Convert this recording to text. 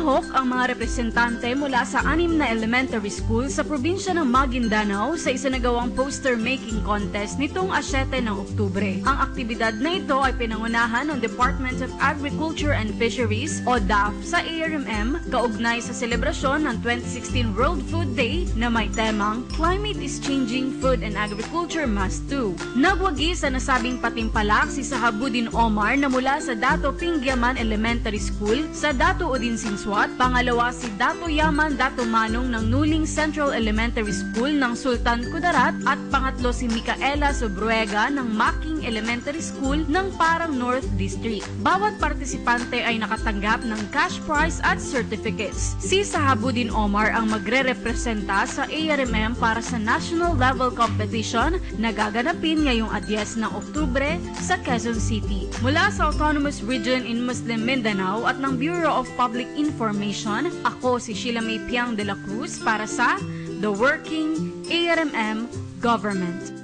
Umahok ang mga representante mula sa 6 na elementary school sa probinsya ng Maguindanao sa isinagawang poster-making contest nitong 7 ng Oktubre. Ang aktibidad na ito ay pinangunahan ng Department of Agriculture and Fisheries o DAF sa ARMM kaugnay sa selebrasyon ng 2016 World Food Day na may temang Climate is Changing, Food and Agriculture Must Do. Nagwagi sa nasabing patimpalak si Sahabudin Omar na mula sa Dato Pingyaman Elementary School sa Dato Udin Sinswat, pangalawa si Dato Yaman Dato Manong ng Nuling Central Elementary School ng Sultan Kudarat at pangatlo si Micaela Sobruega ng Making Elementary School ng Parang North District. Bawat partisipante ay nakatanggap ng cash prize at certificates. Si Sahabudin Omar ang magre-representa sa ARMM para sa national level competition na gaganapin ngayong 10 ng Oktubre sa Quezon City. Mula sa Autonomous Region in Muslim Mindanao at ng Bureau of Public Information, ako si Sheila May Piang de la Cruz para sa The Working ARMM Government.